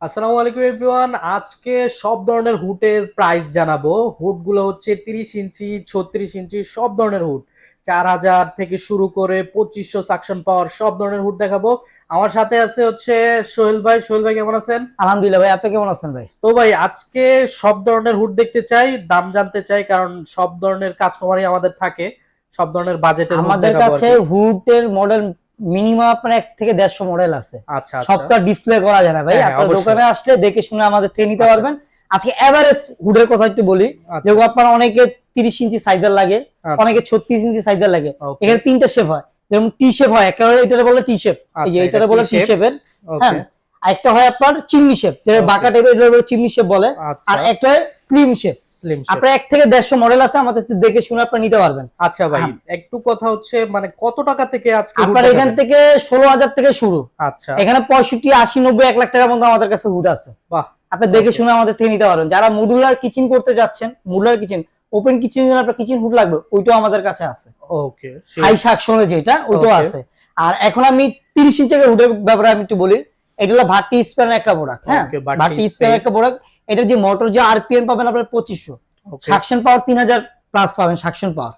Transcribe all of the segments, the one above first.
আসসালামু আলাইকুম এভরিওয়ান। আজকে সব ধরনের হুটের প্রাইস জানাবো। হুডগুলো হচ্ছে 30 ইঞ্চি, 36 ইঞ্চি, সব ধরনের হুড। 4000 থেকে শুরু করে 2500 সাকশন পাওয়ার সব ধরনের হুড দেখাবো। আমার সাথে আছে হচ্ছে সোহেল ভাই। সোহেল ভাই কেমন আছেন? আলহামদুলিল্লাহ ভাই, আপনি কেমন আছেন ভাই? তো ভাই আজকে সব ধরনের হুড দেখতে চাই, দাম জানতে চাই, কারণ সব ধরনের কাস্টমারই আমাদের থাকে। সব ধরনের বাজেটের হুড আমাদের দেখাবো আর কাছে কি। হুডের মডেল মিনিমাম আপনার 1 থেকে 150 মডেল আছে। আচ্ছা আচ্ছা। সবটা ডিসপ্লে করা যায় না ভাই, হ্যাঁ হ্যাঁ, আপনার অবশ্যই। দোকানে আসলে দেখে শুনে আমাদের থেকে নিতে আচ্ছা পারবেন। আজকে এভারেজ হুডের কথা একটু বলি। আচ্ছা যেগুলো আপনার অনেকে 30 ইঞ্চি সাইজের লাগে, আচ্ছা। অনেকে 36 ইঞ্চি সাইজের লাগে। ওকে। এখানে তিনটা শেপ হয়, যেমন টি শেপ হয়, একটা হয় এটারে বলে টি শেপ, এই যে আচ্ছা, এটা এটারে বলে টি T-shape। শেপের। হ্যাঁ, ওকে। একটা হয় আপনার চিমনি শেপ, যেটা ওকে। বাঁকা টাইপের, এটা বলে চিমনি শেপ বলে। আর আচ্ছা। একটা হয় স্লিম শেপ। Slim shape. আপনার 1 থেকে 150 মডেল আছে, আমাদের থেকে দেখে শুনে আপনি নিতে পারবেন। আচ্ছা ভাই, একটু কথা হচ্ছে মানে কত টাকা থেকে আজকে হুড আপনার এখান দেখাবেন? থেকে 16,000 থেকে শুরু। আচ্ছা। এখানে 65, 80, 90, 1 লাখ টাকার মধ্যে আমাদের কাছে হুড আছে। বাহ। আপনি দেখে ওকে। শুনে আমাদের থেকে নিতে পারবেন। যারা মডুলার কিচেন করতে যাচ্ছেন, মডুলার কিচেন, ওপেন কিচেন জন্য আপনার কিচেন হুড লাগবে, ওইটাও আমাদের কাছে আছে। ওকে। হাই সাকশনে যেটা, ওইটাও ওকে। আছে। আর এখন আমি 30 ইঞ্চি হুডের ব্যাপারে আমি একটু বলি। এটা হলো ভার্টি স্প্যান একটা প্রোডাক্ট। হ্যাঁ, ওকে, বাটি ভার্টি স্প্যান স্পেন। একটা প্রোডাক্ট। এটা যে মোটর যে আরপিএম পাবেন আপনার 2500, ওকে। সাকশন পাওয়ার 3000 প্লাস পাবেন সাকশন পাওয়ার।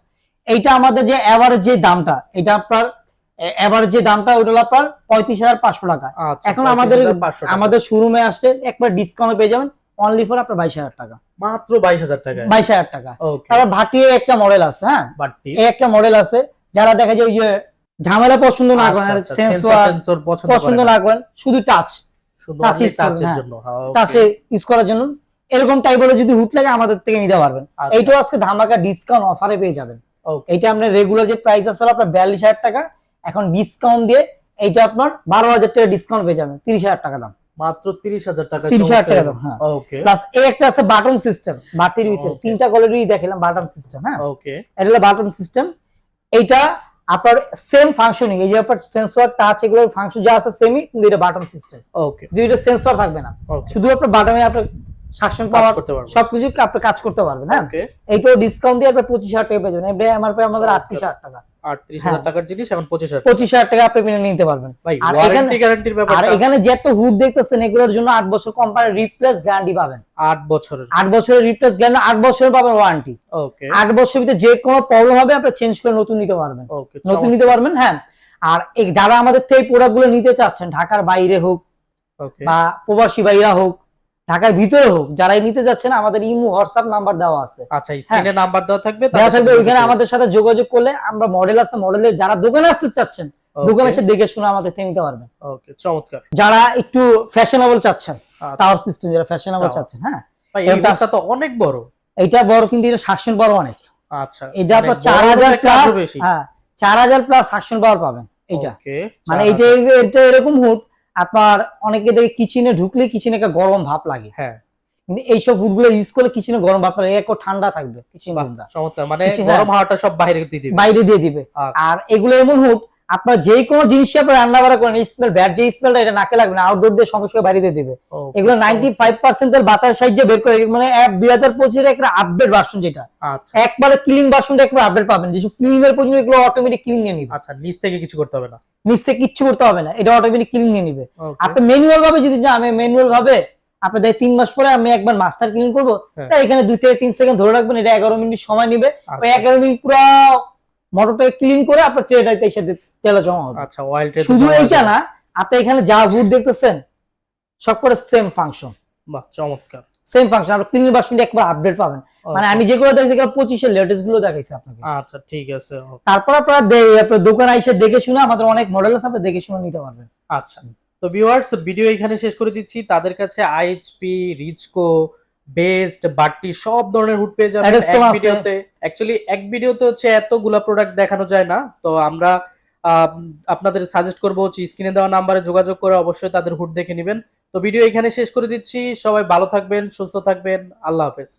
এইটা আমাদের যে এভারেজ যে দামটা, এটা আপনার এভারেজ যে দামটা ওইটা হলো আপনার 35,500 টাকা। আচ্ছা, এখন 35,500 টাকা। আমাদের শোরুমে আসলে একবার ডিসকাউন্ট পেয়ে যাবেন, অনলি ফর আপনার 22,000 টাকা। মাত্র 22,000 টাকায়? 22,000 টাকা। ওকে। তারপর ভাটির একটা মডেল আছে। হ্যাঁ, বাটি। এই একটা মডেল আছে। যারা দেখা যায় ওই যে ঝামেলা পছন্দ না আচ্ছা করেন, আচ্ছা, সেন্সর সেন্সর টেন্সর পছন্দ করে পছন্দ না, না করেন, শুধু টাচ, শুধু টাচ অনলি ইউজ করবেন। টাচের হ্যাঁ, জন্য। হ্যাঁ, ওকে। টাচে ইউজ করার জন্য এরকম টাইপের যদি হুড লাগে আমাদের থেকে নিতে পারবেন। আচ্ছা। এইটাও আজকে ধামাকা ডিসকাউন্ট অফারে পেয়ে যাবেন। ওকে। এইটা আপনার রেগুলার যে প্রাইস আছে আপনার 42,000 টাকা, এখন ডিসকাউন্ট দিয়ে এইটা আপনার 12,000 টাকা ডিসকাউন্ট পেয়ে যাবেন, 30,000 টাকা দাম। মাত্র 30,000 টাকা? 30,000 টাকা দাম। হ্যাঁ, ওকে। প্লাস এই একটা আছে বাটন সিস্টেম। বাটির ভিতরে ওকে। তিনটা কোয়ালিটি দেখালাম বাটন সিস্টেম। হ্যাঁ, ওকে। এটা হলো বাটন সিস্টেম। এইটা আপনার সেম ফাংশনিং, এই যে আপনার সেন্সর টাচ এগুলোর ফাংশন যা আছে সেমই, কিন্তু এটা বাটন সিস্টেম। ওকে। দুইটা সেন্সর থাকবে না, ওকে। শুধু আপনার বাটনে আপনার সাকশন কাজ পাওয়ার করতে পারবো। সবকিছু আপনি কাজ করতে পারবেন। হ্যাঁ, ওকে। এইটাও ডিসকাউন্ট দিয়ে আপনার 25,000 টাকা পেয়ে যাবেন। এটা এমআরপি আমাদের চমৎকার। 38,000 টাকা। 38,000 টাকার জিনিস এখন 25,000 টাকা। 25,000 টাকা আপনি কিনে নিতে পারবেন। ভাই আর ওয়ারেন্টি গ্যারান্টির আর ব্যাপারটা? এখানে যে একটা হুড দেখতেছেন, এগুলোর জন্য 8 বছর কোম্পানি রিপ্লেস গ্যারান্টি পাবেন। 8 বছরের? 8 বছরের রিপ্লেস গ্যারান্টি, 8 বছরের পাবেন ওয়ারেন্টি। ওকে। 8 বছরের ভিতরে যে কোনো প্রবলেম হবে আপনি চেঞ্জ করে নতুন নিতে পারবেন। ওকে, নতুন নিতে পারবেন। হ্যাঁ, আর যারা আমাদের থেকে প্রোডাক্ট গুলো নিতে চাচ্ছেন, ঢাকার বাইরে হোক ওকে। বা প্রবাসী ভাইরা হোক, ঢাকার ভিতরে হোক, যারাই নিতে যাচ্ছেন, আমাদের ইমো হোয়াটসঅ্যাপ নাম্বার দেওয়া আছে। আচ্ছা, স্ক্রিনে নাম্বার দেওয়া থাকবে, দেওয়া থাকবে, ওইখানে আমাদের সাথে যোগাযোগ করলে আমরা মডেল আছে, মডেলের যারা দোকানে আসতে চাচ্ছেন, দোকানে এসে দেখে শুনে আমাদের থেকে নিতে পারবেন। ওকে, চমৎকার। যারা একটু ফ্যাশনেবল চাচ্ছেন, আচ্ছা। টাওয়ার সিস্টেম যারা ফ্যাশনেবল চাচ্ছেন। হ্যাঁ, ভাই এই হুডটা তো অনেক বড়। এটা বড়, কিন্তু এটা সাকশন বড় অনেক। আচ্ছা, এটা মানে আপনার বড় 4,000 একটা প্লাস। আরো বেশি। হ্যাঁ, 4,000 প্লাস সাকশন পাওয়ার পাবেন এটা। ওকে। মানে এটা এরকম হুড আপনার অনেকে দেখে কিচেনে ঢুকলে কিচেনে একটা গরম ভাব লাগে। হ্যাঁ, কিন্তু এইসব হুড গুলো ইউজ করলে কিচেনে গরম ভাব লাগে, একটু ঠান্ডা থাকবে কিচেন রুমটা, চমৎকার। মানে হ্যাঁ, গরম হাওয়াটা সব বাইরে দিয়ে দিবে। বাইরে দিয়ে দিবে। আচ্ছা। আর এগুলো এমন হুড আপনার যে কোনো জিনিস আপনি রান্না বাড়া করেন, স্মেল ব্যাড যে স্মেলটা এটা নাকে লাগবে না, আউটডোর দিয়ে সঙ্গে সঙ্গে বাইরে দিয়ে দিবে। ওকে, এগুলো 95% এর বাতাস সাহায্যে বের করে, মানে 2025 এর একটা আপডেট ভার্সন, যেটা আচ্ছা একবারে ক্লিন ভার্সনটা একবার আপডেট পাবেন, যেসব ক্লিনের পর্যন্ত এগুলো অটোমেটিক ক্লিন নিয়ে নিবে। আচ্ছা, নিচ থেকে কিছু করতে হবে না? নিচ থেকে কিচ্ছু করতে হবে না, এটা অটোমেটিক ক্লিন নিয়ে নিবে। ওকে। আপনি ম্যানুয়াল ভাবে যদি যান, আমি ম্যানুয়াল ভাবে আপনার 3 মাস পরে আমি একবার মাস্টার ক্লিন করবো, হ্যাঁ। তাই এখানে 2 থেকে 3 সেকেন্ড ধরে রাখবেন, এটা 11 মিনিট সময় নিবে। ওই আচ্ছা। 11 মিনিট পুরো মোটরটাকে ক্লিন করে আপনার ট্রেটাতে এসে তেলে জমা হবে। আচ্ছা, অয়েল ট্রে শুধু এইটা না, আপনি এখানে যা হুড দেখতেছেন সব করে সেম ফাংশন। বাহ, চমৎকার। সেম ফাংশন, আপনি ক্লিন ভার্সনটা একবার আপডেট পাবেন। মানে আমি যেগুলো দেখছি 25 এর লেটেস্ট গুলো দেখাইছি আপনাকে। আচ্ছা, ঠিক আছে। তারপর আপনার আপনার দোকানে এসে দেখে শুনে, আমাদের অনেক মডেল আছে, আপনি দেখে শুনে নিতে পারবেন। আচ্ছা, তো ভিউয়ার্স ভিডিও এখানে শেষ করে দিচ্ছি। তাদের কাছে আইএইচপি, রিচকো, বেস্ট, বাট্টি সব ধরনের হুড পেয়ে যাবেন এক ভিডিওতে। অ্যাকচুয়ালি এক ভিডিওতে হচ্ছে এতগুলা প্রোডাক্ট দেখানো যায় না, তো আমরা আপনাদের সাজেস্ট করবো হচ্ছে স্ক্রিনে দেওয়া নাম্বারে যোগাযোগ করে অবশ্যই তাদের হুড দেখে নেবেন। তো ভিডিও এখানে শেষ করে দিচ্ছি। সবাই ভালো থাকবেন, সুস্থ থাকবেন। আল্লাহ হাফেজ।